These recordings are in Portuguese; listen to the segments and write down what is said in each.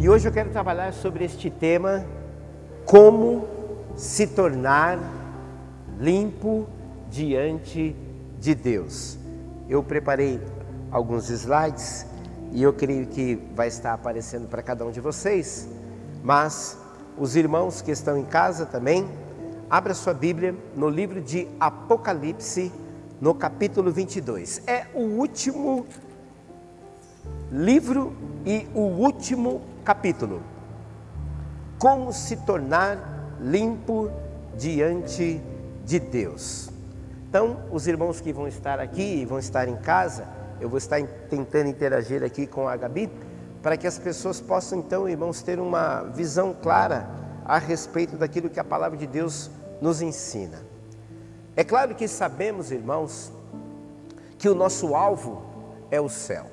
E hoje eu quero trabalhar sobre este tema, como se tornar limpo diante de Deus. Eu preparei alguns slides e eu creio que vai estar aparecendo para cada um de vocês, mas os irmãos que estão em casa também, abra sua Bíblia no livro de Apocalipse, no capítulo 22. É o último livro e o último capítulo. Como se tornar limpo diante de Deus. Então, os irmãos que vão estar aqui e vão estar em casa, eu vou estar tentando interagir aqui com a Gabi, para que as pessoas possam então, irmãos, ter uma visão clara a respeito daquilo que a palavra de Deus nos ensina. É claro que sabemos, irmãos, que o nosso alvo é o céu.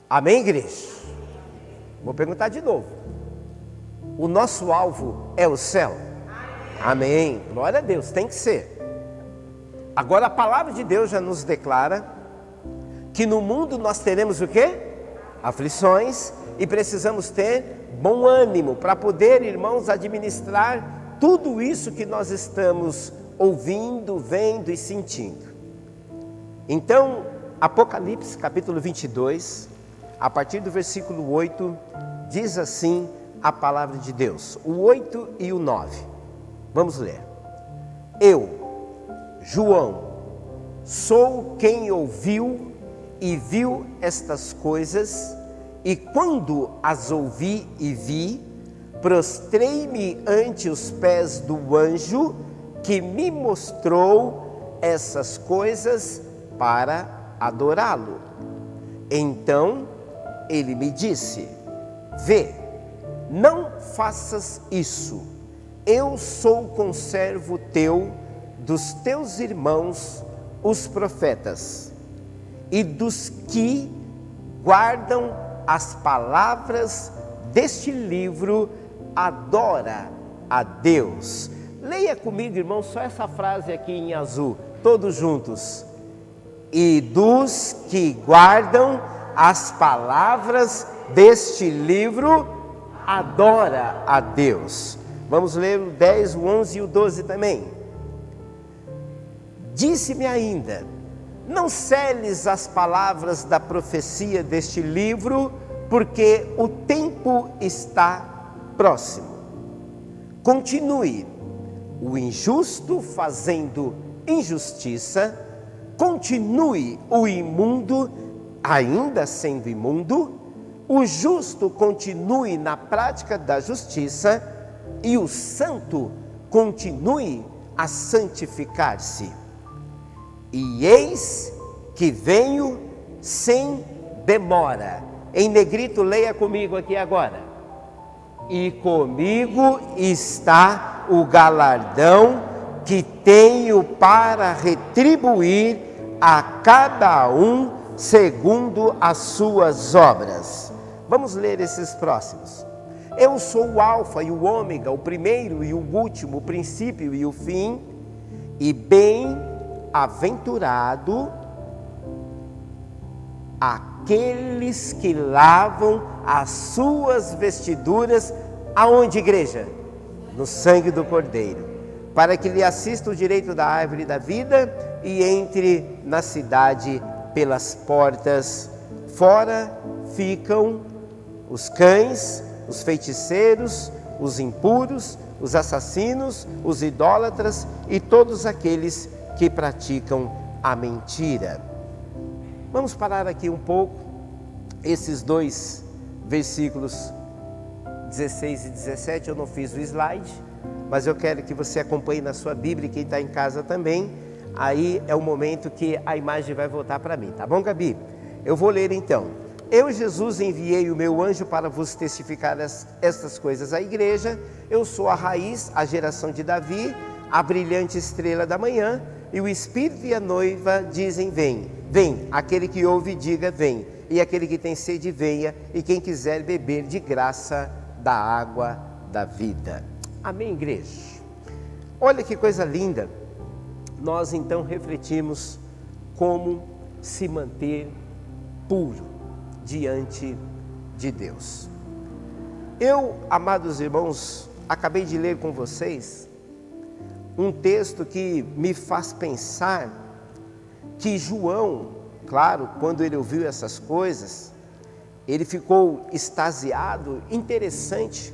Amém, igreja? Vou perguntar de novo. O nosso alvo é o céu? Amém. Glória a Deus, tem que ser. Agora a palavra de Deus já nos declara que no mundo nós teremos o quê? Aflições, e precisamos ter bom ânimo para poder, irmãos, administrar tudo isso que nós estamos ouvindo, vendo e sentindo. Então, Apocalipse capítulo 22, a partir do versículo 8, diz assim a palavra de Deus, o 8 e o 9. Vamos ler. Eu, João, sou quem ouviu e viu estas coisas, e quando as ouvi e vi, prostrei-me ante os pés do anjo que me mostrou essas coisas para adorá-lo. Então ele me disse: vê, não faças isso, eu sou conservo teu, dos teus irmãos, os profetas, e dos que guardam as palavras deste livro, adora a Deus. Leia comigo, irmão, só essa frase aqui em azul, todos juntos. E dos que guardam as palavras deste livro, adora a Deus. Vamos ler o 10, o 11 e o 12 também. Disse-me ainda: não seles as palavras da profecia deste livro, porque o tempo está próximo. Continue o injusto fazendo injustiça, continue o imundo ainda sendo imundo, o justo continue na prática da justiça, e o santo continue a santificar-se. E eis que venho sem demora. Em negrito, leia comigo aqui agora. E comigo está o galardão que tenho para retribuir a cada um segundo as suas obras. Vamos ler esses próximos. Eu sou o alfa e o ômega, o primeiro e o último, o princípio e o fim, e bem-aventurado aqueles que lavam as suas vestiduras, aonde, igreja? No sangue do Cordeiro, para que lhe assista o direito da árvore da vida e entre na cidade pelas portas. Fora ficam os cães, os feiticeiros, os impuros, os assassinos, os idólatras e todos aqueles que praticam a mentira. Vamos parar aqui um pouco, esses dois versículos 16 e 17, eu não fiz o slide, mas eu quero que você acompanhe na sua Bíblia, quem está em casa também. Aí é o momento que a imagem vai voltar para mim, tá bom, Gabi? Eu vou ler então. Eu, Jesus, enviei o meu anjo para vos testificar estas coisas à igreja. Eu sou a raiz, a geração de Davi, a brilhante estrela da manhã, e o Espírito e a noiva dizem: vem, vem. Aquele que ouve, diga: vem. E aquele que tem sede, venha. E quem quiser beber de graça da água da vida. Amém, igreja? Olha que coisa linda. Nós então refletimos como se manter puro diante de Deus. Eu, amados irmãos, acabei de ler com vocês um texto que me faz pensar que João, claro, quando ele ouviu essas coisas, ele ficou extasiado. Interessante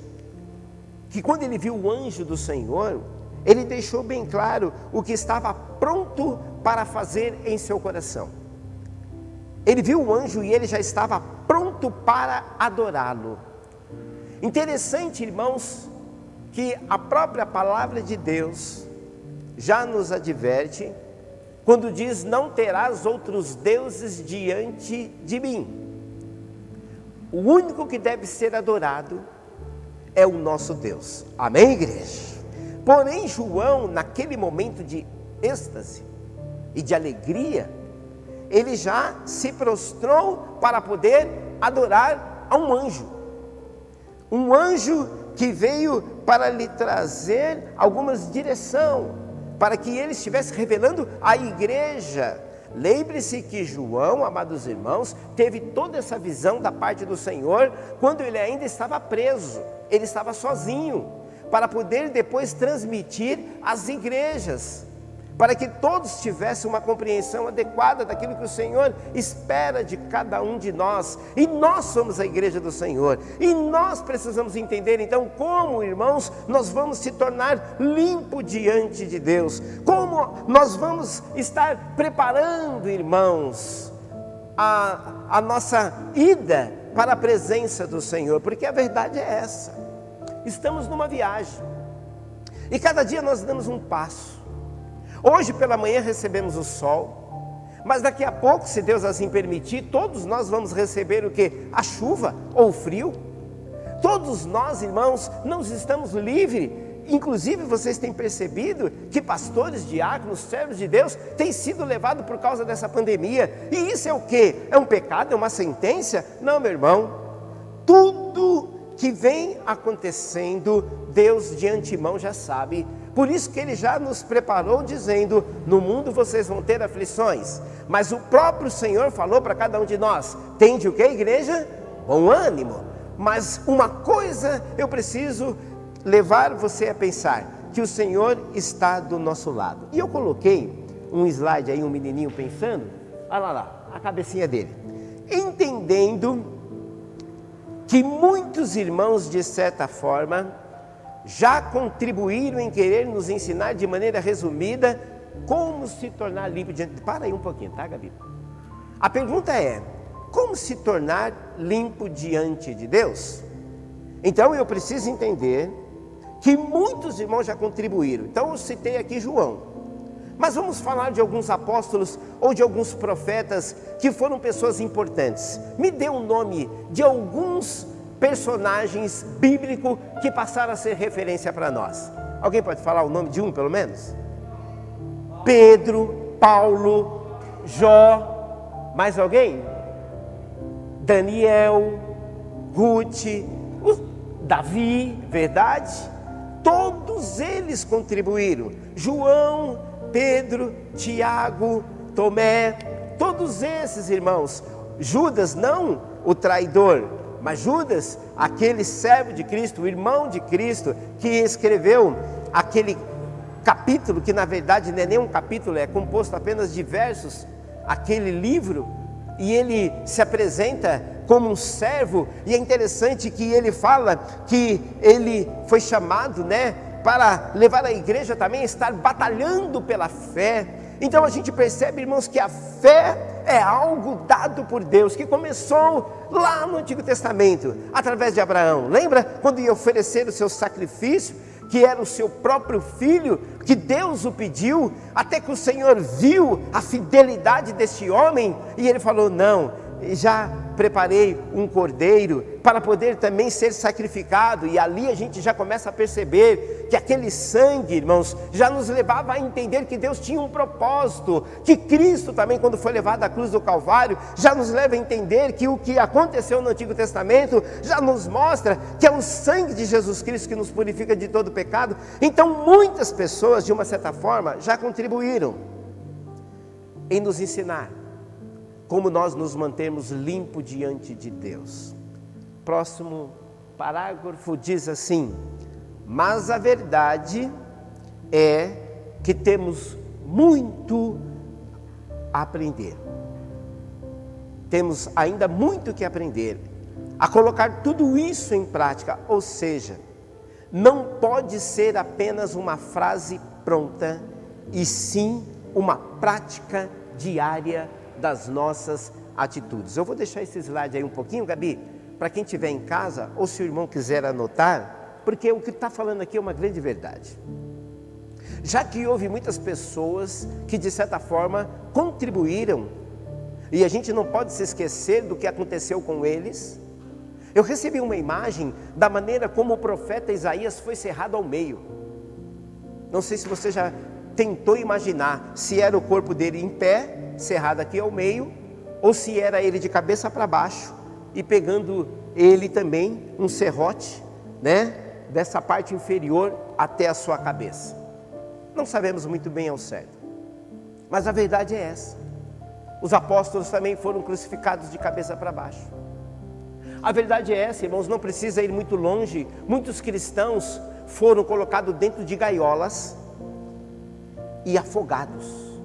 que quando ele viu o anjo do Senhor, ele deixou bem claro o que estava pronto para fazer em seu coração. Ele viu o anjo e ele já estava pronto para adorá-lo. Interessante, irmãos, que a própria palavra de Deus já nos adverte quando diz: não terás outros deuses diante de mim. O único que deve ser adorado é o nosso Deus. Amém, igreja? Porém, João, naquele momento de êxtase e de alegria, ele já se prostrou para poder adorar a um anjo. Um anjo que veio para lhe trazer algumas direção, para que ele estivesse revelando à igreja. Lembre-se que João, amados irmãos, teve toda essa visão da parte do Senhor quando ele ainda estava preso. Ele estava sozinho, para poder depois transmitir às igrejas, para que todos tivessem uma compreensão adequada daquilo que o Senhor espera de cada um de nós. E nós somos a igreja do Senhor, e nós precisamos entender então como, irmãos, nós vamos se tornar limpo diante de Deus, como nós vamos estar preparando, irmãos, a nossa ida para a presença do Senhor, porque a verdade é essa: estamos numa viagem, e cada dia nós damos um passo. Hoje pela manhã recebemos o sol, mas daqui a pouco, se Deus assim permitir, todos nós vamos receber o quê? A chuva ou o frio. Todos nós, irmãos, não estamos livres. Inclusive vocês têm percebido que pastores, diáconos, servos de Deus têm sido levados por causa dessa pandemia. E isso é o quê? É um pecado? É uma sentença? Não, meu irmão. Tudo que vem acontecendo, Deus de antemão já sabe. Por isso que Ele já nos preparou dizendo: no mundo vocês vão ter aflições, mas o próprio Senhor falou para cada um de nós: tende o que, igreja? Bom ânimo. Mas uma coisa eu preciso levar você a pensar: que o Senhor está do nosso lado. E eu coloquei um slide aí, um menininho pensando, olha lá, a cabecinha dele, entendendo que muitos irmãos, de certa forma, já contribuíram em querer nos ensinar de maneira resumida como se tornar limpo diante de... Para aí um pouquinho, tá, Gabi? A pergunta é: como se tornar limpo diante de Deus? Então eu preciso entender que muitos irmãos já contribuíram. Então eu citei aqui João, mas vamos falar de alguns apóstolos ou de alguns profetas que foram pessoas importantes. Me dê um nome de alguns personagens bíblicos que passaram a ser referência para nós. Alguém pode falar o nome de um, pelo menos? Pedro, Paulo, Jó. Mais alguém? Daniel, Ruth, Davi, verdade? Todos eles contribuíram. João, Pedro, Tiago, Tomé, todos esses irmãos. Judas, não o traidor, mas Judas, aquele servo de Cristo, o irmão de Cristo, que escreveu aquele capítulo, que na verdade não é nem um capítulo, é composto apenas de versos, aquele livro, e ele se apresenta como um servo. E é interessante que ele fala que ele foi chamado, para levar a igreja também a estar batalhando pela fé. Então a gente percebe, irmãos, que a fé é algo dado por Deus, que começou lá no Antigo Testamento, através de Abraão. Lembra quando ia oferecer o seu sacrifício, que era o seu próprio filho, que Deus o pediu, até que o Senhor viu a fidelidade deste homem, e ele falou: não, já preparei um cordeiro para poder também ser sacrificado. E ali a gente já começa a perceber que aquele sangue, irmãos, já nos levava a entender que Deus tinha um propósito, que Cristo também, quando foi levado à cruz do Calvário, já nos leva a entender que o que aconteceu no Antigo Testamento já nos mostra que é o sangue de Jesus Cristo que nos purifica de todo pecado. Então muitas pessoas, de uma certa forma, já contribuíram em nos ensinar como nós nos mantemos limpos diante de Deus. Próximo parágrafo diz assim: mas a verdade é que temos muito a aprender. Temos ainda muito que aprender, a colocar tudo isso em prática, ou seja, não pode ser apenas uma frase pronta, e sim uma prática diária das nossas atitudes. Eu vou deixar esse slide aí um pouquinho, Gabi, para quem estiver em casa, ou se o irmão quiser anotar, porque o que está falando aqui é uma grande verdade. Já que houve muitas pessoas que de certa forma contribuíram, e a gente não pode se esquecer do que aconteceu com eles. Eu recebi uma imagem da maneira como o profeta Isaías foi cerrado ao meio. Não sei se você já tentou imaginar se era o corpo dele em pé, cerrado aqui ao meio, ou se era ele de cabeça para baixo e pegando ele também um serrote, né, dessa parte inferior até a sua cabeça. Não sabemos muito bem ao certo, mas a verdade é essa. Os apóstolos também foram crucificados de cabeça para baixo. A verdade é essa, irmãos, não precisa ir muito longe. Muitos cristãos foram colocados dentro de gaiolas e afogados.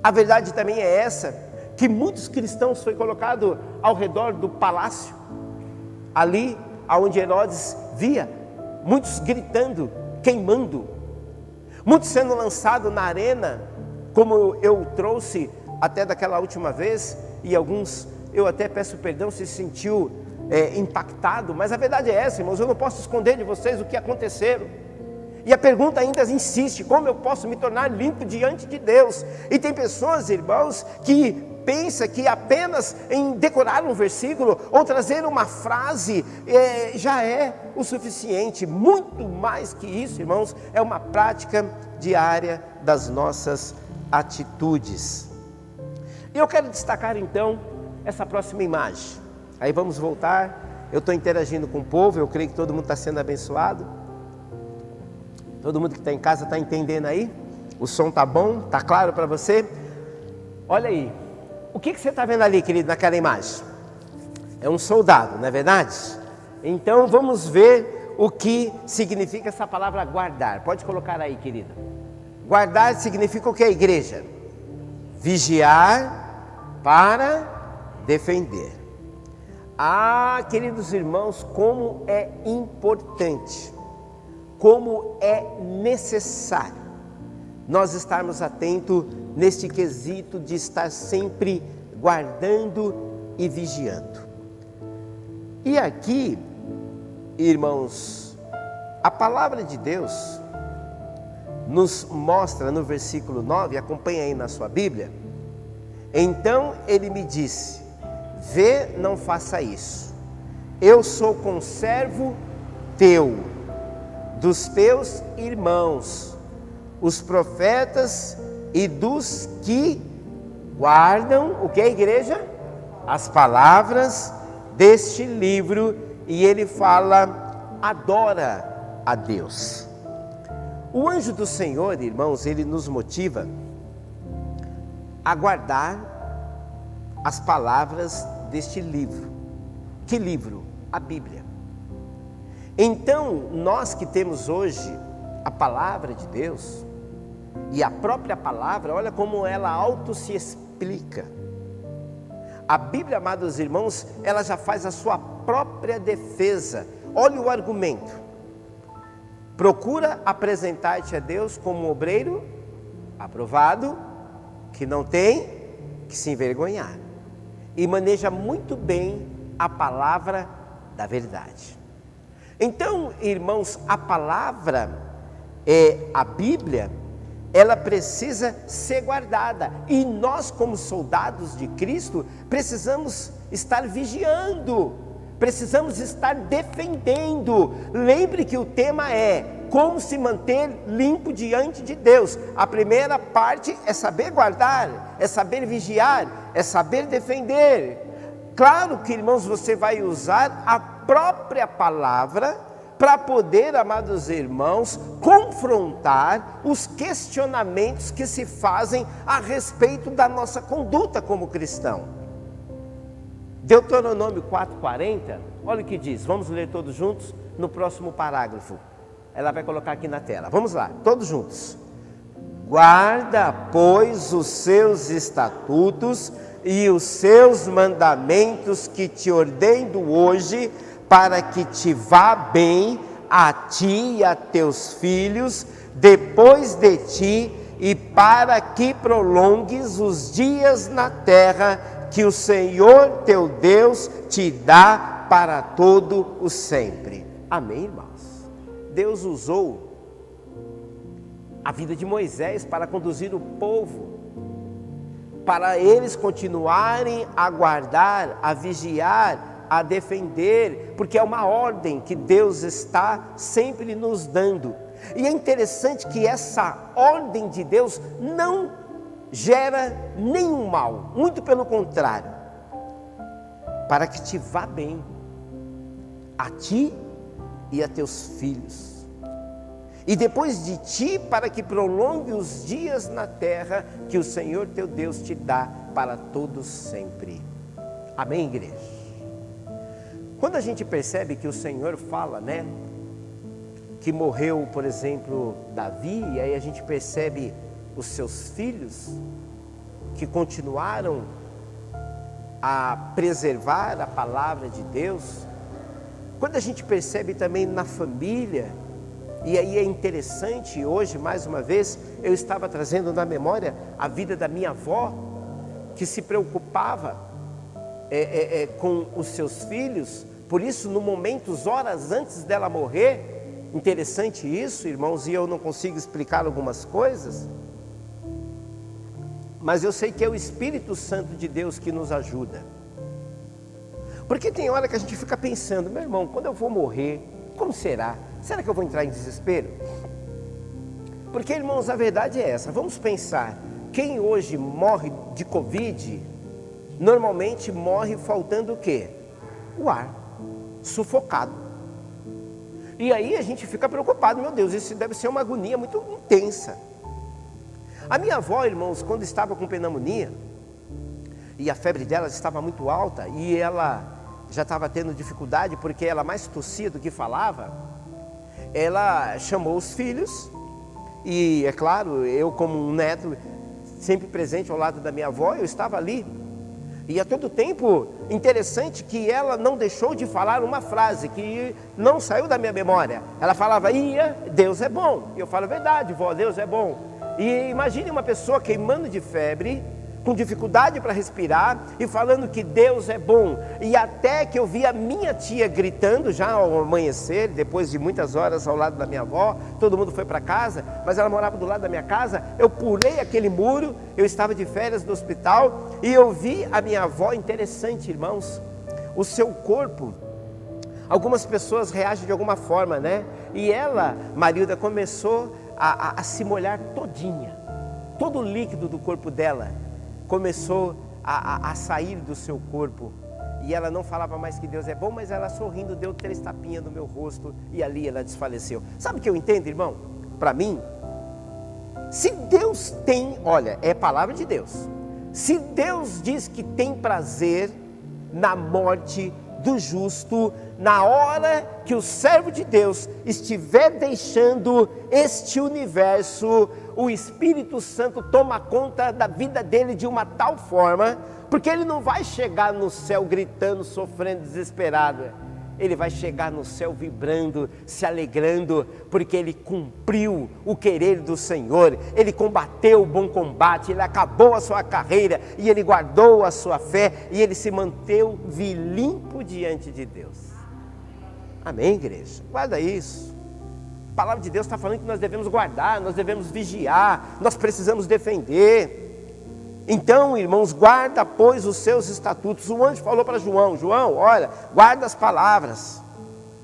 A verdade também é essa, que muitos cristãos foram colocados ao redor do palácio, ali onde Herodes via, muitos gritando, queimando, muitos sendo lançados na arena, como eu trouxe até daquela última vez, e alguns, eu até peço perdão se sentiu impactado, mas a verdade é essa, irmãos, eu não posso esconder de vocês o que aconteceu. E a pergunta ainda insiste: como eu posso me tornar limpo diante de Deus? E tem pessoas, irmãos, que pensam que apenas em decorar um versículo ou trazer uma frase já é o suficiente. Muito mais que isso, irmãos, é uma prática diária das nossas atitudes. E eu quero destacar então essa próxima imagem. Aí vamos voltar. Eu estou interagindo com o povo, eu creio que todo mundo está sendo abençoado. Todo mundo que está em casa está entendendo aí? O som está bom? Está claro para você? Olha aí, o que você está vendo ali, querido, naquela imagem? É um soldado, não é verdade? Então vamos ver o que significa essa palavra guardar. Pode colocar aí, querida. Guardar significa o que, igreja? Vigiar para defender. Ah, queridos irmãos, como é importante, como é necessário nós estarmos atentos neste quesito de estar sempre guardando e vigiando. E aqui, irmãos, a palavra de Deus nos mostra no versículo 9, acompanha aí na sua Bíblia. Então ele me disse: vê, não faça isso, eu sou conservo teu, dos teus irmãos, os profetas e dos que guardam, o que é, igreja? As palavras deste livro. E ele fala: adora a Deus. O anjo do Senhor, irmãos, ele nos motiva a guardar as palavras deste livro. Que livro? A Bíblia. Então, nós que temos hoje a palavra de Deus, e a própria palavra, olha como ela auto se explica. A Bíblia, amados irmãos, ela já faz a sua própria defesa. Olha o argumento: procura apresentar-te a Deus como um obreiro aprovado, que não tem que se envergonhar, e maneja muito bem a palavra da verdade. Então, irmãos, a palavra, a Bíblia, ela precisa ser guardada, e nós, como soldados de Cristo, precisamos estar vigiando, precisamos estar defendendo. Lembre que o tema é como se manter limpo diante de Deus. A primeira parte é saber guardar, é saber vigiar, é saber defender. Claro que, irmãos, você vai usar a própria palavra para poder, amados irmãos, confrontar os questionamentos que se fazem a respeito da nossa conduta como cristão. Deuteronômio 4:40, olha o que diz, vamos ler todos juntos no próximo parágrafo. Ela vai colocar aqui na tela, vamos lá, todos juntos. Guarda, pois, os seus estatutos e os seus mandamentos que te ordeno hoje, para que te vá bem a ti e a teus filhos depois de ti, e para que prolongues os dias na terra que o Senhor teu Deus te dá para todo o sempre. Amém, irmãos? Deus usou a vida de Moisés para conduzir o povo, para eles continuarem a guardar, a vigiar, a defender, porque é uma ordem que Deus está sempre nos dando. E é interessante que essa ordem de Deus não gera nenhum mal, muito pelo contrário, para que te vá bem, a ti e a teus filhos, e depois de ti, para que prolongue os dias na terra que o Senhor teu Deus te dá para todos sempre. Amém, igreja? Quando a gente percebe que o Senhor fala, né, que morreu, por exemplo, Davi, e aí a gente percebe os seus filhos que continuaram a preservar a palavra de Deus. Quando a gente percebe também na família, e aí é interessante, hoje mais uma vez eu estava trazendo na memória a vida da minha avó, que se preocupava com os seus filhos. Por isso, no momento, horas antes dela morrer, interessante isso, irmãos, e eu não consigo explicar algumas coisas, mas eu sei que é o Espírito Santo de Deus que nos ajuda. Porque tem hora que a gente fica pensando, meu irmão, quando eu vou morrer, como será? Será que eu vou entrar em desespero? Porque, irmãos, a verdade é essa, vamos pensar, quem hoje morre de Covid, normalmente morre faltando o quê? O ar, sufocado. E aí a gente fica preocupado, meu Deus, isso deve ser uma agonia muito intensa. A minha avó, irmãos, quando estava com pneumonia, e a febre dela estava muito alta, e ela já estava tendo dificuldade, porque ela mais tossia do que falava, ela chamou os filhos, e é claro, eu como um neto, sempre presente ao lado da minha avó, eu estava ali, e a todo tempo, interessante que ela não deixou de falar uma frase que não saiu da minha memória. Ela falava, Deus é bom. E eu falo, verdade, vó, Deus é bom. E imagine uma pessoa queimando de febre, com dificuldade para respirar, e falando que Deus é bom. E até que eu vi a minha tia gritando já ao amanhecer, depois de muitas horas ao lado da minha avó, todo mundo foi para casa, mas ela morava do lado da minha casa, eu pulei aquele muro, eu estava de férias no hospital, e eu vi a minha avó. Interessante, irmãos, o seu corpo, algumas pessoas reagem de alguma forma, né? E ela, Marilda, começou a se molhar todinha, todo o líquido do corpo dela começou a sair do seu corpo, e ela não falava mais que Deus é bom, mas ela sorrindo deu 3 tapinhas no meu rosto, e ali ela desfaleceu. Sabe o que eu entendo, irmão? Para mim, se Deus tem, olha, é palavra de Deus, se Deus diz que tem prazer na morte do justo, na hora que o servo de Deus estiver deixando este universo, o Espírito Santo toma conta da vida dele de uma tal forma, porque ele não vai chegar no céu gritando, sofrendo, desesperado. Ele vai chegar no céu vibrando, se alegrando, porque ele cumpriu o querer do Senhor, ele combateu o bom combate, ele acabou a sua carreira, e ele guardou a sua fé, e ele se manteve limpo diante de Deus. Amém, igreja? Guarda isso. A palavra de Deus está falando que nós devemos guardar, nós devemos vigiar, nós precisamos defender. Então, irmãos, guarda, pois, os seus estatutos. O anjo falou para João, olha, guarda as palavras.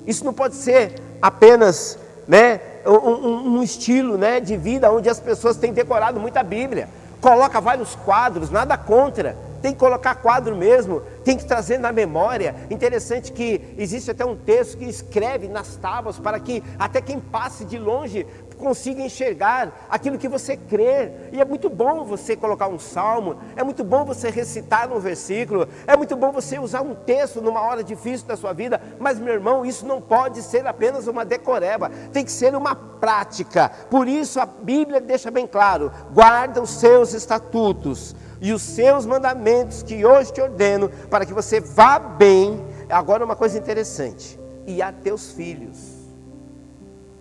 Isso não pode ser apenas, né, um estilo, né, de vida onde as pessoas têm decorado muita Bíblia. Coloca vários quadros, nada contra. Tem que colocar quadro mesmo, tem que trazer na memória. Interessante que existe até um texto que escreve nas tábuas para que até quem passe de longe consiga enxergar aquilo que você crê. E é muito bom você colocar um salmo, é muito bom você recitar um versículo, é muito bom você usar um texto numa hora difícil da sua vida, mas, meu irmão, isso não pode ser apenas uma decoreba, tem que ser uma prática. Por isso a Bíblia deixa bem claro: guarda os seus estatutos e os seus mandamentos que hoje te ordeno, para que você vá bem. Agora uma coisa interessante: e a teus filhos.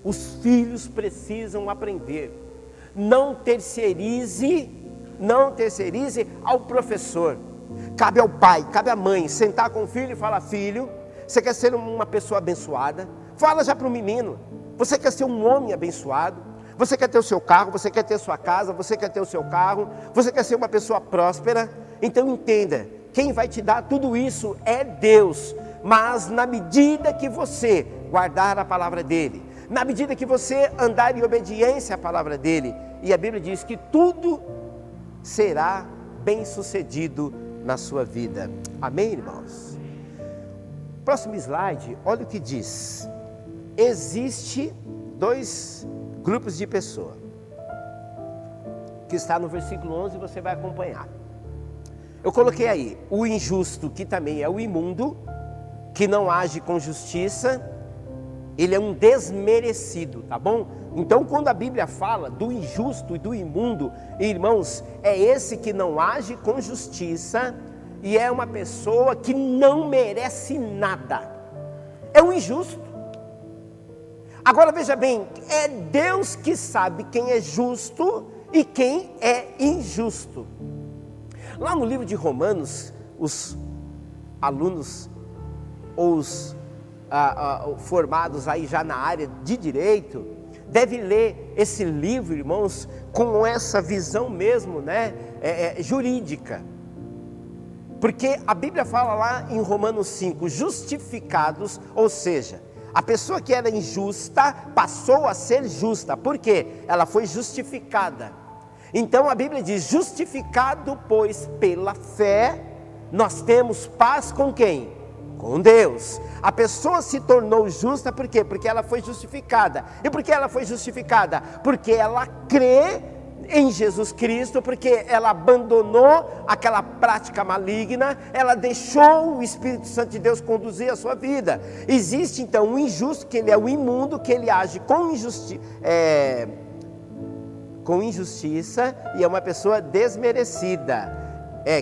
Os filhos precisam aprender. Não terceirize ao professor. Cabe ao pai, cabe à mãe sentar com o filho e falar: filho, você quer ser uma pessoa abençoada? Fala já para o menino. Você quer ser um homem abençoado? Você quer ter o seu carro? Você quer ter sua casa? Você quer ter o seu carro? Você quer ser uma pessoa próspera? Então entenda, quem vai te dar tudo isso é Deus. Mas na medida que você guardar a palavra dele, na medida que você andar em obediência à palavra dele, e a Bíblia diz que tudo será bem sucedido na sua vida. Amém, irmãos? Próximo slide, olha o que diz. Existe 2 grupos de pessoas, que está no versículo 11, você vai acompanhar. Eu coloquei aí o injusto, que também é o imundo, que não age com justiça. Ele é um desmerecido, tá bom? Então, quando a Bíblia fala do injusto e do imundo, irmãos, é esse que não age com justiça e é uma pessoa que não merece nada. É um injusto. Agora veja bem, é Deus que sabe quem é justo e quem é injusto. Lá no livro de Romanos, os alunos ou os formados aí já na área de direito, deve ler esse livro, irmãos, com essa visão mesmo, né, jurídica. Porque a Bíblia fala lá em Romanos 5, justificados, ou seja, a pessoa que era injusta passou a ser justa. Por quê? Ela foi justificada. Então a Bíblia diz: justificado, pois, pela fé, nós temos paz com quem? Com Deus. A pessoa se tornou justa, por quê? Porque ela foi justificada. E por que ela foi justificada? Porque ela crê em Jesus Cristo, porque ela abandonou aquela prática maligna, ela deixou o Espírito Santo de Deus conduzir a sua vida. Existe então um injusto, que ele é o imundo, que ele age com injustiça, e é uma pessoa desmerecida.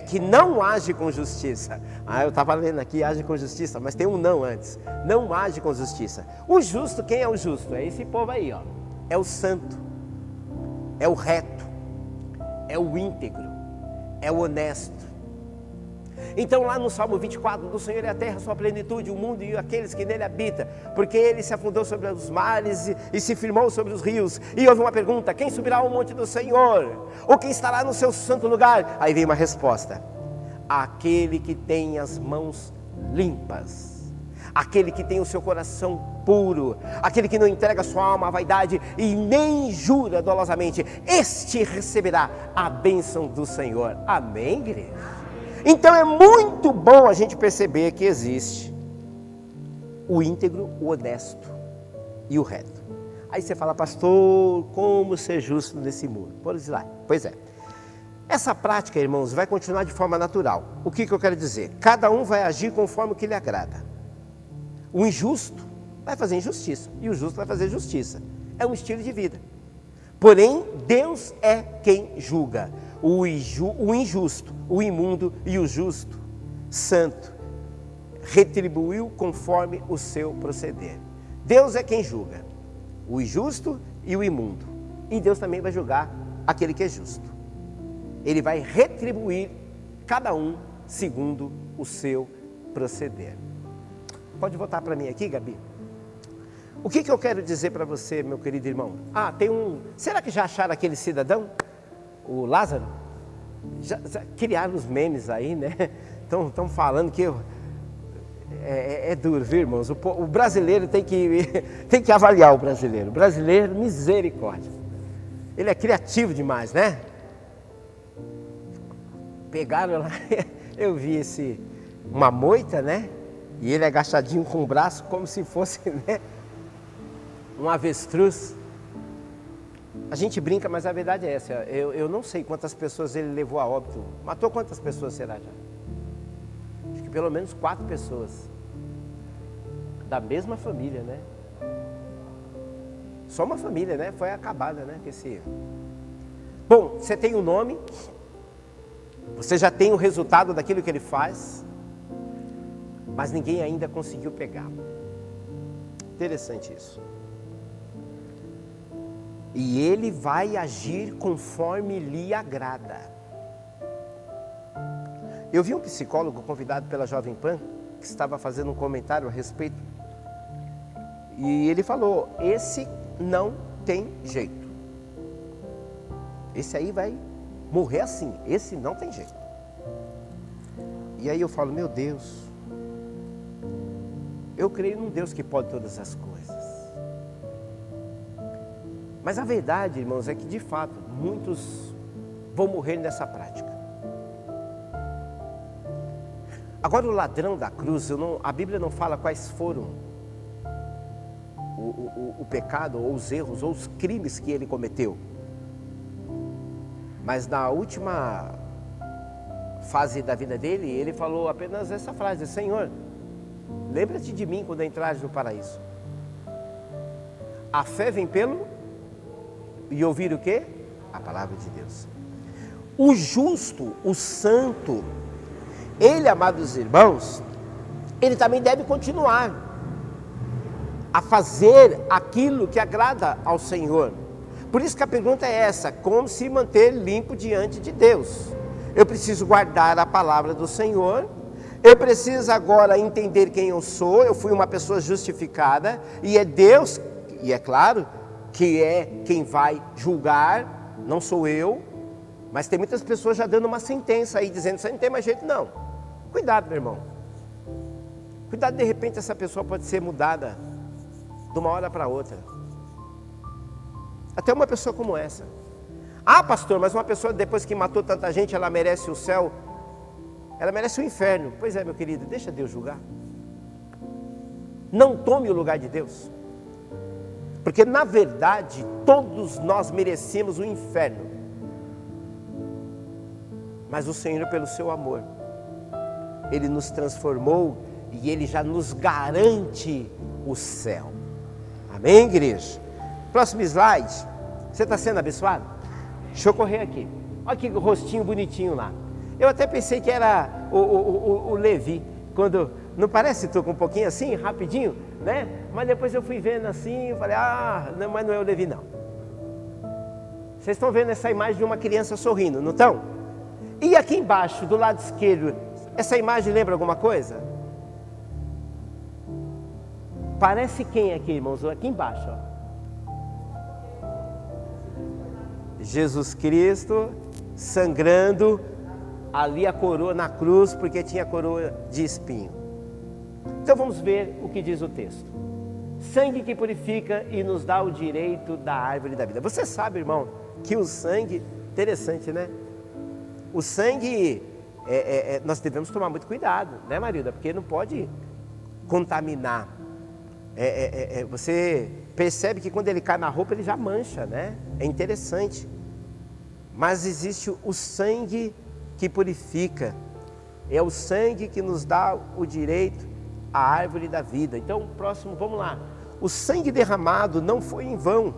Que não age com justiça. Eu estava lendo aqui, age com justiça, mas tem um não antes. Não age com justiça. O justo, quem é o justo? É esse povo aí, ó. É o santo, é o reto, é o íntegro, é o honesto. Então lá no Salmo 24, do Senhor é a terra, sua plenitude, o mundo e aqueles que nele habitam, porque ele se afundou sobre os mares e se firmou sobre os rios. E houve uma pergunta: quem subirá ao monte do Senhor? Ou quem estará no seu santo lugar? Aí vem uma resposta: aquele que tem as mãos limpas, aquele que tem o seu coração puro, aquele que não entrega sua alma à vaidade e nem jura dolosamente, este receberá a bênção do Senhor. Amém, igreja? Então é muito bom a gente perceber que existe o íntegro, o honesto e o reto. Aí você fala: pastor, como ser justo nesse mundo? Pois é. Essa prática, irmãos, vai continuar de forma natural. O que eu quero dizer? Cada um vai agir conforme o que lhe agrada. O injusto vai fazer injustiça e o justo vai fazer justiça. É um estilo de vida. Porém, Deus é quem julga. O injusto, o imundo e o justo, santo, retribuiu conforme o seu proceder. Deus é quem julga o injusto e o imundo. E Deus também vai julgar aquele que é justo. Ele vai retribuir cada um segundo o seu proceder. Pode voltar para mim aqui, Gabi? O que eu quero dizer para você, meu querido irmão? Será que já acharam aquele cidadão? O Lázaro? Já criaram os memes aí, né? Estão falando que é duro, viu, irmãos? O brasileiro tem que avaliar o brasileiro. O brasileiro, misericórdia. Ele é criativo demais, né? Pegaram lá, eu vi uma moita, né? E ele agachadinho com o braço como se fosse, né, um avestruz. A gente brinca, mas a verdade é essa. Eu não sei quantas pessoas ele levou a óbito. Matou quantas pessoas será já? Acho que pelo menos 4 pessoas. Da mesma família, né? Só uma família, né? Foi acabada, né? Bom, você tem o nome. Você já tem o resultado daquilo que ele faz. Mas ninguém ainda conseguiu pegar. Interessante isso. E ele vai agir conforme lhe agrada. Eu vi um psicólogo convidado pela Jovem Pan, que estava fazendo um comentário a respeito. E ele falou, esse não tem jeito. Esse aí vai morrer assim, esse não tem jeito. E aí eu falo, meu Deus, eu creio num Deus que pode todas as coisas. Mas a verdade, irmãos, é que de fato, muitos vão morrer nessa prática. Agora o ladrão da cruz, a Bíblia não fala quais foram o pecado, ou os erros, ou os crimes que ele cometeu. Mas na última fase da vida dele, ele falou apenas essa frase, Senhor, lembra-te de mim quando entrares no paraíso. A fé vem pelo... E ouvir o quê? A palavra de Deus. O justo, o santo, ele, amados irmãos, ele também deve continuar a fazer aquilo que agrada ao Senhor. Por isso que a pergunta é essa, como se manter limpo diante de Deus? Eu preciso guardar a palavra do Senhor, eu preciso agora entender quem eu sou, eu fui uma pessoa justificada, e é Deus, e é claro, que é quem vai julgar, não sou eu, mas tem muitas pessoas já dando uma sentença aí, dizendo, você não tem mais jeito não. Cuidado, meu irmão. Cuidado, de repente essa pessoa pode ser mudada de uma hora para outra. Até uma pessoa como essa. Ah, pastor, mas uma pessoa depois que matou tanta gente, ela merece o céu, ela merece o inferno. Pois é, meu querido, deixa Deus julgar. Não tome o lugar de Deus. Porque na verdade, todos nós merecemos o inferno. Mas o Senhor, pelo seu amor, Ele nos transformou e Ele já nos garante o céu. Amém, igreja? Próximo slide. Você está sendo abençoado? Deixa eu correr aqui. Olha que rostinho bonitinho lá. Eu até pensei que era o Levi. Quando, não parece, tu com um pouquinho assim, rapidinho, né? Mas depois eu fui vendo assim, falei, não, mas não é o Levi não. Vocês estão vendo essa imagem de uma criança sorrindo, não estão? E aqui embaixo, do lado esquerdo, essa imagem lembra alguma coisa? Parece quem aqui, irmãos? Aqui embaixo, ó. Jesus Cristo sangrando, ali a coroa na cruz, porque tinha coroa de espinho. Então vamos ver o que diz o texto. Sangue que purifica e nos dá o direito da árvore da vida. Você sabe, irmão, que o sangue, interessante, né? O sangue, nós devemos tomar muito cuidado, né, Marilda? Porque não pode contaminar. Você percebe que quando ele cai na roupa, ele já mancha, né? É interessante. Mas existe o sangue que purifica. É o sangue que nos dá o direito à árvore da vida. Então, próximo, vamos lá. O sangue derramado não foi em vão.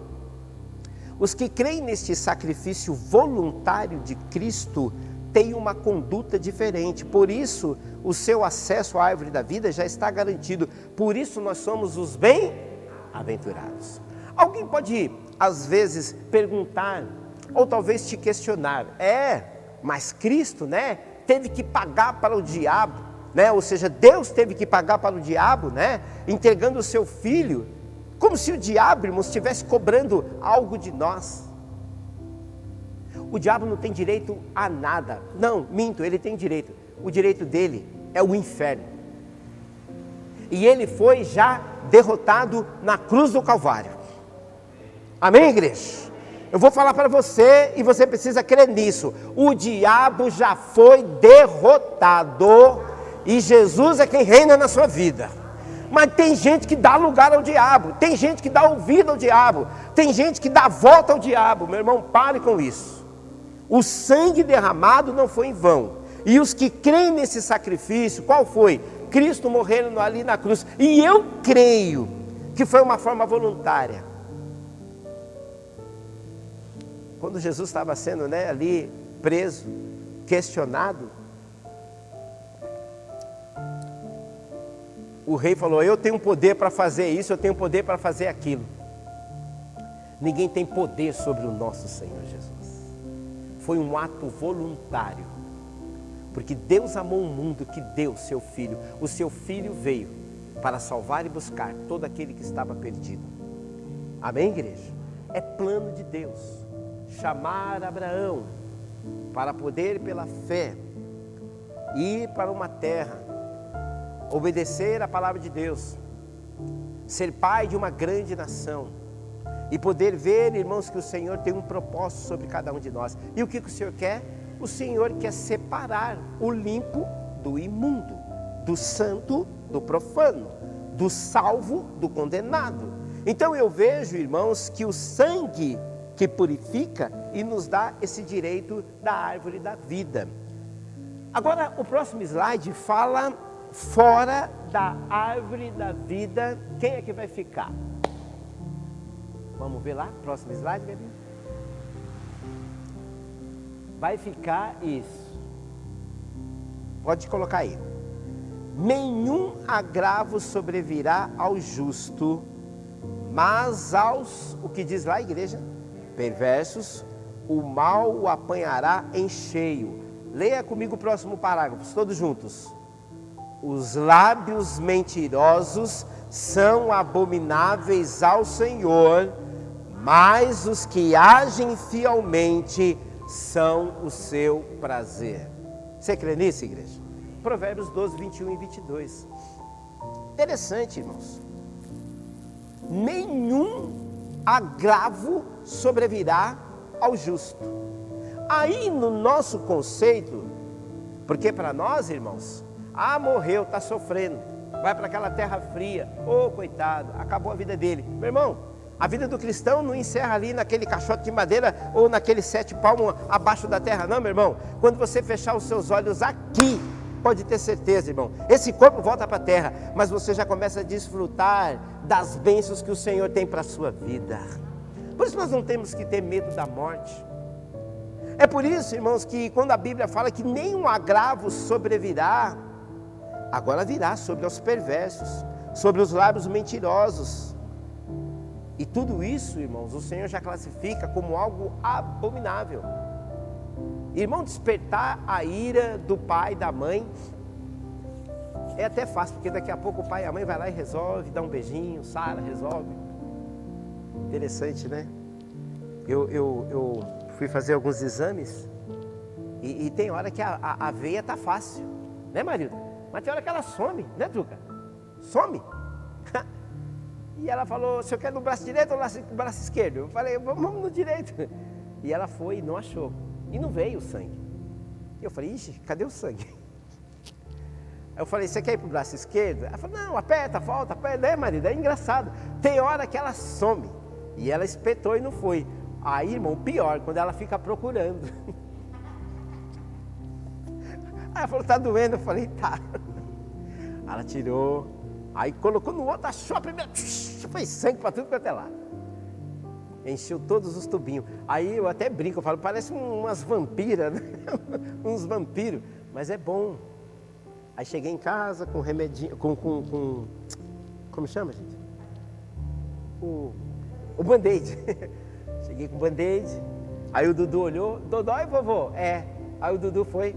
Os que creem neste sacrifício voluntário de Cristo têm uma conduta diferente. Por isso, o seu acesso à árvore da vida já está garantido. Por isso, nós somos os bem-aventurados. Alguém pode, às vezes, perguntar, ou talvez te questionar, mas Cristo, né, teve que pagar para o diabo, né? Ou seja, Deus teve que pagar para o diabo, né, entregando o seu filho, como se o diabo, irmãos, estivesse cobrando algo de nós. O diabo não tem direito a nada. Não, minto, ele tem direito. O direito dele é o inferno. E ele foi já derrotado na cruz do Calvário. Amém, igreja? Eu vou falar para você e você precisa crer nisso. O diabo já foi derrotado e Jesus é quem reina na sua vida. Mas tem gente que dá lugar ao diabo, tem gente que dá ouvido ao diabo, tem gente que dá volta ao diabo. Meu irmão, pare com isso. O sangue derramado não foi em vão. E os que creem nesse sacrifício, qual foi? Cristo morrendo ali na cruz. E eu creio que foi uma forma voluntária. Quando Jesus estava sendo ali preso, questionado, o rei falou: eu tenho poder para fazer isso, eu tenho poder para fazer aquilo. Ninguém tem poder sobre o nosso Senhor Jesus. Foi um ato voluntário, porque Deus amou o mundo que deu seu Filho. O seu Filho veio para salvar e buscar todo aquele que estava perdido. Amém, igreja? É plano de Deus chamar Abraão para poder, pela fé, ir para uma terra, obedecer a palavra de Deus, ser pai de uma grande nação e poder ver, irmãos, que o Senhor tem um propósito sobre cada um de nós. E o que o Senhor quer? O Senhor quer separar o limpo do imundo, do santo do profano, do salvo do condenado. Então eu vejo, irmãos, que o sangue que purifica e nos dá esse direito da árvore da vida. Agora o próximo slide fala fora da árvore da vida. Quem é que vai ficar? Vamos ver lá, próximo slide, Gabi. Vai ficar isso. Pode colocar aí. Nenhum agravo sobrevirá ao justo, mas aos, o que diz lá a igreja? Perversos, o mal o apanhará em cheio. Leia comigo o próximo parágrafo, todos juntos. Os lábios mentirosos são abomináveis ao Senhor, mas os que agem fielmente são o seu prazer. Você crê nisso, igreja? Provérbios 12, 21 e 22. Interessante, irmãos. Nenhum agravo sobrevirá ao justo. Aí no nosso conceito, porque para nós, irmãos, morreu, está sofrendo, vai para aquela terra fria, coitado, acabou a vida dele. Meu irmão, a vida do cristão não encerra ali naquele caixote de madeira ou naquele 7 palmos abaixo da terra, não, meu irmão. Quando você fechar os seus olhos aqui, pode ter certeza, irmão, esse corpo volta para a terra, mas você já começa a desfrutar das bênçãos que o Senhor tem para a sua vida. Por isso nós não temos que ter medo da morte. É por isso, irmãos, que quando a Bíblia fala que nenhum agravo sobrevirá, agora virá sobre os perversos, sobre os lábios mentirosos. E tudo isso, irmãos, o Senhor já classifica como algo abominável. Irmão, despertar a ira do pai e da mãe é até fácil, porque daqui a pouco o pai e a mãe vai lá e resolve, dá um beijinho, sara, resolve. Interessante, né? Eu fui fazer alguns exames e tem hora que a veia está fácil, né, Marilda? Mas tem hora que ela some, né, Truca? Some. E ela falou: o senhor quer no braço direito ou no braço esquerdo? Eu falei: vamos no direito. E ela foi e não achou. E não veio o sangue. E eu falei: ixi, cadê o sangue? Aí eu falei: você quer ir pro braço esquerdo? Ela falou: não, aperta, volta, aperta. Né, marido? É engraçado. Tem hora que ela some. E ela espetou e não foi. Aí, irmão, pior, quando ela fica procurando. Aí ela falou: tá doendo? Eu falei: tá. Ela tirou, aí colocou no outro, achou a primeira, foi sangue para tudo quanto é lá. Encheu todos os tubinhos. Aí eu até brinco, eu falo: parece umas vampiras, né? Uns vampiros, mas é bom. Aí cheguei em casa com remedinho, como chama, gente? O band-aid. Cheguei com o band-aid, aí o Dudu olhou: Dodói, vovô? É. Aí o Dudu foi,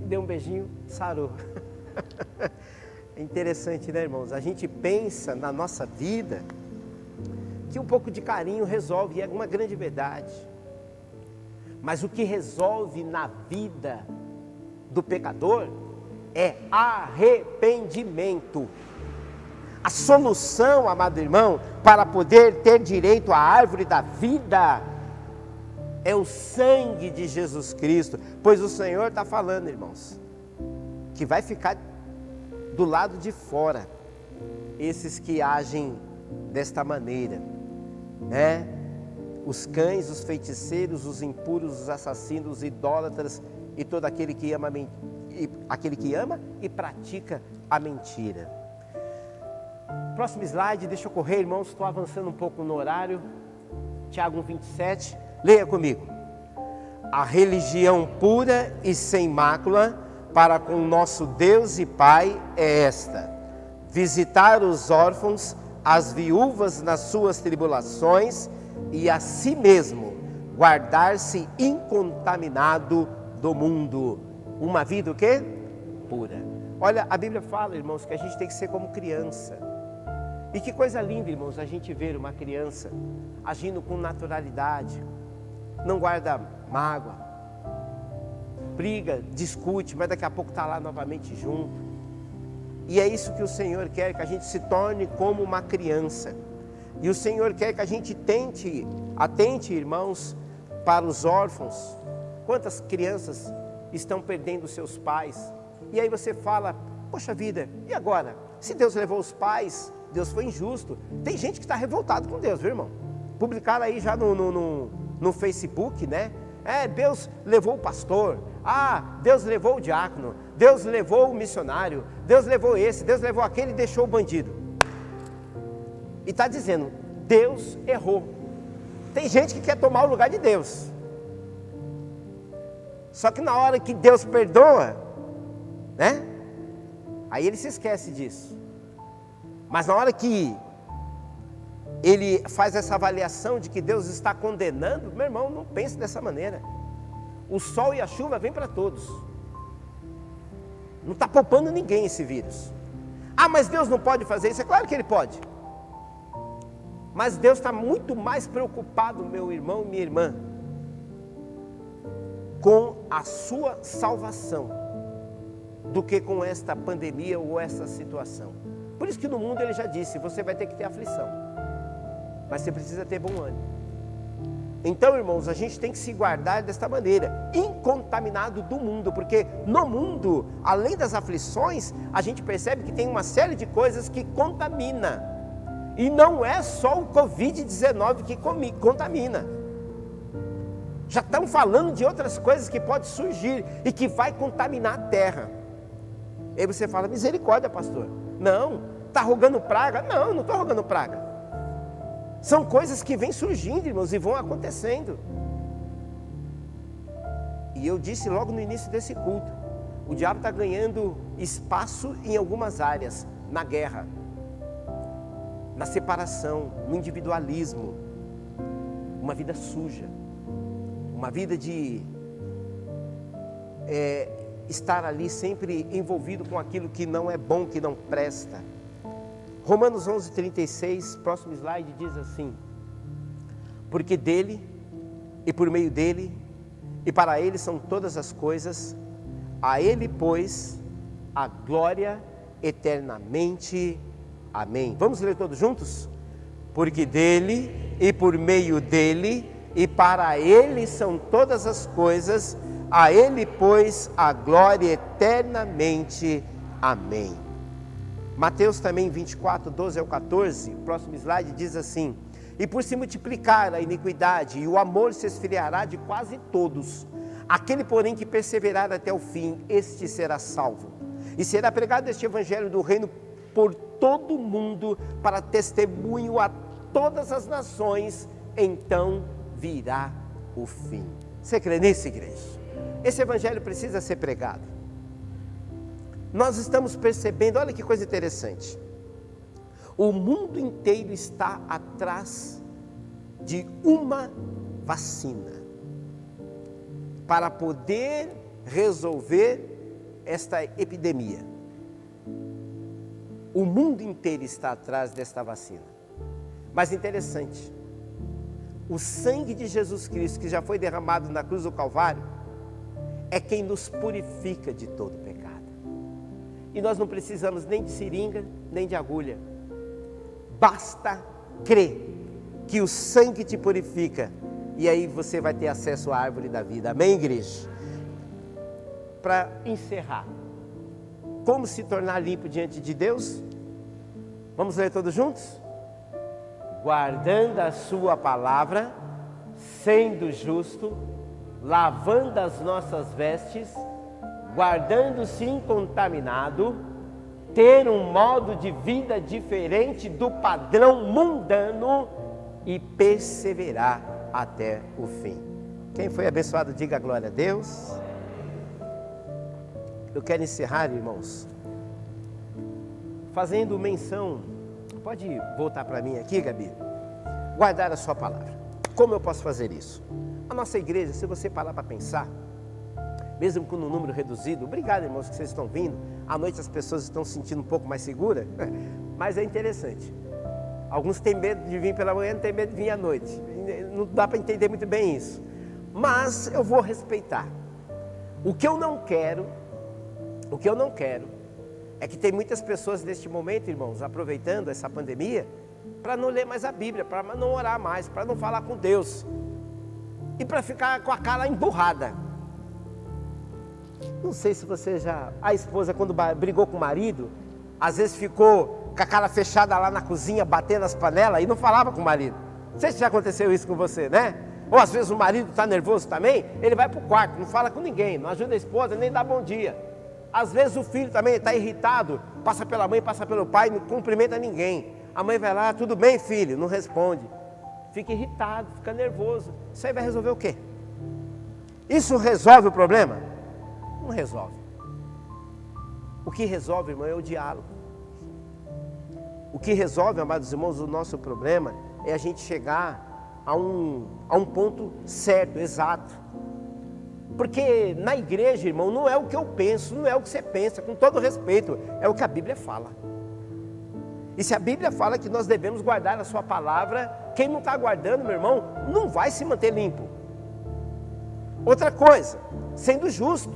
deu um beijinho, sarou. É interessante, né, irmãos? A gente pensa na nossa vida que um pouco de carinho resolve, e é uma grande verdade. Mas o que resolve na vida do pecador é arrependimento. A solução, amado irmão, para poder ter direito à árvore da vida é o sangue de Jesus Cristo. Pois o Senhor está falando, irmãos, que vai ficar do lado de fora. esses que agem desta maneira, né? Os cães, os feiticeiros, os impuros, os assassinos, os idólatras e todo aquele que ama e pratica a mentira. Próximo slide, deixa eu correr, irmãos, estou avançando um pouco no horário. Tiago 1:27, leia comigo. A religião pura e sem mácula para com nosso Deus e Pai é esta: visitar os órfãos, as viúvas nas suas tribulações e a si mesmo guardar-se incontaminado do mundo. Uma vida o quê? Pura. Olha, a Bíblia fala, irmãos, que a gente tem que ser como criança. E que coisa linda, irmãos, a gente ver uma criança agindo com naturalidade, não guarda mágoa, briga, discute, mas daqui a pouco está lá novamente junto. E é isso que o Senhor quer, que a gente se torne como uma criança. E o Senhor quer que a gente atente, irmãos, para os órfãos. Quantas crianças estão perdendo seus pais? E aí você fala, poxa vida, e agora? Se Deus levou os pais, Deus foi injusto. Tem gente que está revoltado com Deus, viu, irmão? Publicaram aí já no Facebook, né? Deus levou o pastor. Deus levou o diácono. Deus levou o missionário. Deus levou esse, Deus levou aquele e deixou o bandido. E está dizendo, Deus errou. Tem gente que quer tomar o lugar de Deus. Só que na hora que Deus perdoa, né? Aí ele se esquece disso. Mas na hora que ele faz essa avaliação de que Deus está condenando, meu irmão, não pense dessa maneira. O sol e a chuva vêm para todos. Não está poupando ninguém esse vírus. Mas Deus não pode fazer isso? É claro que Ele pode. Mas Deus está muito mais preocupado, meu irmão e minha irmã, com a sua salvação, do que com esta pandemia ou essa situação. Por isso que no mundo Ele já disse, você vai ter que ter aflição, mas você precisa ter bom ânimo. Então, irmãos, a gente tem que se guardar desta maneira, incontaminado do mundo, porque no mundo, além das aflições, a gente percebe que tem uma série de coisas que contamina. E não é só o Covid-19 que contamina. Já estão falando de outras coisas que podem surgir e que vai contaminar a terra. Aí você fala, misericórdia, pastor. Não, está rogando praga? Não, não estou rogando praga. São coisas que vêm surgindo, irmãos, e vão acontecendo. E eu disse logo no início desse culto, o diabo está ganhando espaço em algumas áreas, na guerra, na separação, no individualismo, uma vida suja, uma vida de estar ali sempre envolvido com aquilo que não é bom, que não presta. Romanos 11:36, próximo slide, diz assim: porque dele, e por meio dele, e para ele são todas as coisas, a ele, pois, a glória eternamente. Amém. Vamos ler todos juntos? Porque dele, e por meio dele, e para ele são todas as coisas, a ele, pois, a glória eternamente. Amém. Mateus também 24, 12 ao 14, próximo slide, diz assim: e por se multiplicar a iniquidade, e o amor se esfriará de quase todos, aquele porém que perseverar até o fim, este será salvo. E será pregado este evangelho do reino por todo o mundo, para testemunho a todas as nações, então virá o fim. Você crê nisso, igreja? Esse evangelho precisa ser pregado. Nós estamos percebendo, olha que coisa interessante, o mundo inteiro está atrás de uma vacina, para poder resolver esta epidemia. O mundo inteiro está atrás desta vacina. Mas interessante, o sangue de Jesus Cristo, que já foi derramado na cruz do Calvário, é quem nos purifica de todo pecado. E nós não precisamos nem de seringa, nem de agulha. Basta crer que o sangue te purifica, e aí você vai ter acesso à árvore da vida. Amém, igreja? Para encerrar, como se tornar limpo diante de Deus? Vamos ler todos juntos? Guardando a sua palavra, sendo justo, lavando as nossas vestes, guardando-se incontaminado, ter um modo de vida diferente do padrão mundano e perseverar até o fim. Quem foi abençoado, diga glória a Deus. Eu quero encerrar, irmãos, fazendo menção, pode voltar para mim aqui, Gabi? Guardar a sua palavra. Como eu posso fazer isso? A nossa igreja, se você parar para pensar, mesmo com um número reduzido, obrigado, irmãos, que vocês estão vindo. À noite as pessoas estão se sentindo um pouco mais seguras, mas é interessante. Alguns têm medo de vir pela manhã, não têm medo de vir à noite. Não dá para entender muito bem isso. Mas eu vou respeitar. O que eu não quero é que tem muitas pessoas neste momento, irmãos, aproveitando essa pandemia, para não ler mais a Bíblia, para não orar mais, para não falar com Deus. E para ficar com a cara emburrada. Não sei se você já... A esposa, quando brigou com o marido, às vezes ficou com a cara fechada lá na cozinha, batendo as panelas e não falava com o marido. Não sei se já aconteceu isso com você, né? Ou às vezes o marido está nervoso também, ele vai para o quarto, não fala com ninguém, não ajuda a esposa, nem dá bom dia. Às vezes o filho também está irritado, passa pela mãe, passa pelo pai, não cumprimenta ninguém. A mãe vai lá, tudo bem, filho? Não responde. Fica irritado, fica nervoso. Isso aí vai resolver o quê? Isso resolve o problema? Não resolve. O que resolve, irmão, é o diálogo. O que resolve, amados irmãos, o nosso problema é a gente chegar a um ponto certo, exato. Porque na igreja, irmão, não é o que eu penso, não é o que você pensa, com todo respeito, é o que a Bíblia fala. E se a Bíblia fala que nós devemos guardar a sua palavra, quem não está guardando, meu irmão, não vai se manter limpo. Outra coisa, sendo justo,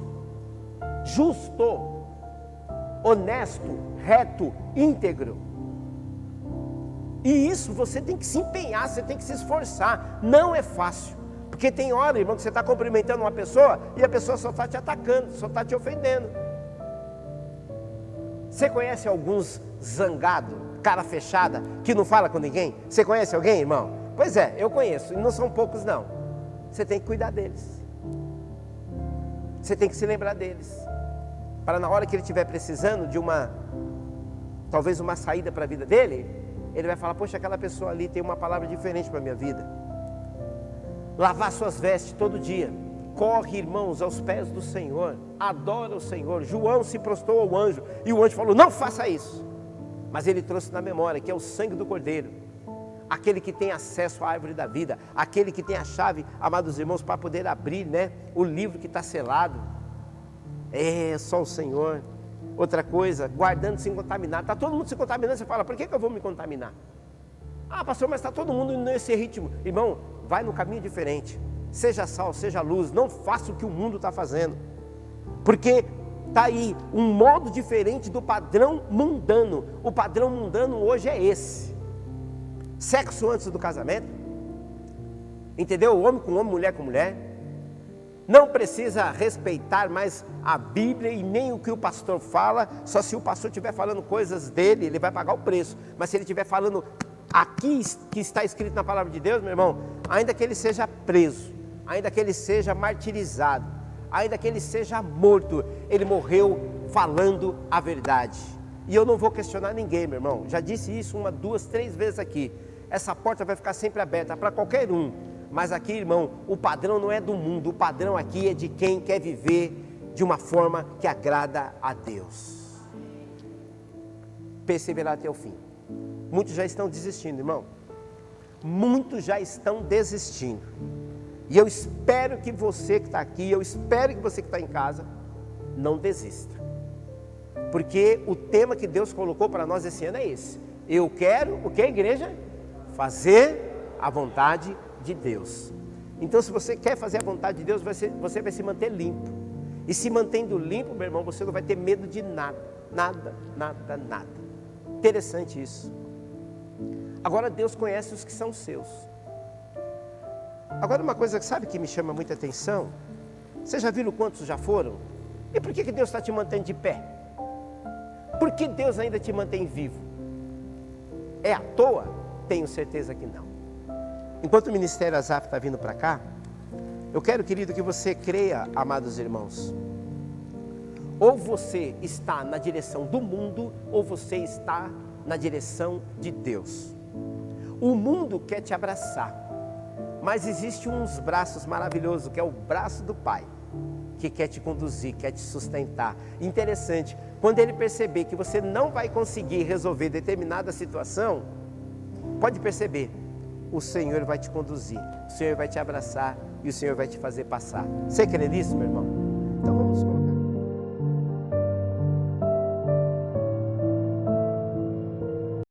honesto, reto, íntegro. E isso você tem que se empenhar, você tem que se esforçar, não é fácil. Porque tem hora, irmão, que você está cumprimentando uma pessoa e a pessoa só está te atacando, só está te ofendendo. Você conhece alguns zangados, cara fechada, que não fala com ninguém? Você conhece alguém, irmão? Pois é, eu conheço, e não são poucos não. Você tem que cuidar deles. Você tem que se lembrar deles. Para na hora que ele estiver precisando de talvez uma saída para a vida dele, ele vai falar, poxa, aquela pessoa ali tem uma palavra diferente para a minha vida. Lavar suas vestes todo dia. Corre, irmãos, aos pés do Senhor. Adora o Senhor. João se prostrou ao anjo. E o anjo falou, não faça isso. Mas ele trouxe na memória que é o sangue do Cordeiro. Aquele que tem acesso à árvore da vida. Aquele que tem a chave, amados irmãos, para poder abrir, né, o livro que está selado. É só o Senhor. Outra coisa, guardando-se incontaminado. Está todo mundo se contaminando. Você fala, por que eu vou me contaminar? Ah, pastor, mas está todo mundo nesse ritmo. Irmão, vai no caminho diferente. Seja sal, seja luz. Não faça o que o mundo está fazendo. Porque está aí um modo diferente do padrão mundano. O padrão mundano hoje é esse. Sexo antes do casamento. Entendeu? Homem com homem, mulher com mulher. Não precisa respeitar mais a Bíblia e nem o que o pastor fala. Só se o pastor estiver falando coisas dele, ele vai pagar o preço. Mas se ele estiver falando aqui que está escrito na palavra de Deus, meu irmão, ainda que ele seja preso, ainda que ele seja martirizado, ainda que ele seja morto, ele morreu falando a verdade. E eu não vou questionar ninguém, meu irmão. Já disse isso 1, 2, 3 vezes aqui. Essa porta vai ficar sempre aberta para qualquer um. Mas aqui, irmão, o padrão não é do mundo. O padrão aqui é de quem quer viver de uma forma que agrada a Deus. Perseverar até o fim. Muitos já estão desistindo, irmão. Muitos já estão desistindo. E eu espero que você que está aqui, eu espero que você que está em casa, não desista. Porque o tema que Deus colocou para nós esse ano é esse. Eu quero, o que, igreja? Fazer a vontade de Deus. Então, se você quer fazer a vontade de Deus, você vai se manter limpo. E se mantendo limpo, meu irmão, você não vai ter medo de nada. Nada, nada, nada. Interessante isso. Agora Deus conhece os que são seus. Agora uma coisa que sabe que me chama muita atenção. Vocês já viram quantos já foram? E por que Deus está te mantendo de pé? Por que Deus ainda te mantém vivo? É à toa? Tenho certeza que não. Enquanto o Ministério Azaf está vindo para cá, eu quero, querido, que você creia, amados irmãos. Ou você está na direção do mundo, ou você está na direção de Deus. O mundo quer te abraçar, mas existe uns braços maravilhosos, que é o braço do Pai, que quer te conduzir, quer te sustentar. Interessante, quando ele perceber que você não vai conseguir resolver determinada situação, pode perceber, o Senhor vai te conduzir, o Senhor vai te abraçar e o Senhor vai te fazer passar. Você crê nisso, meu irmão? Então vamos colocar.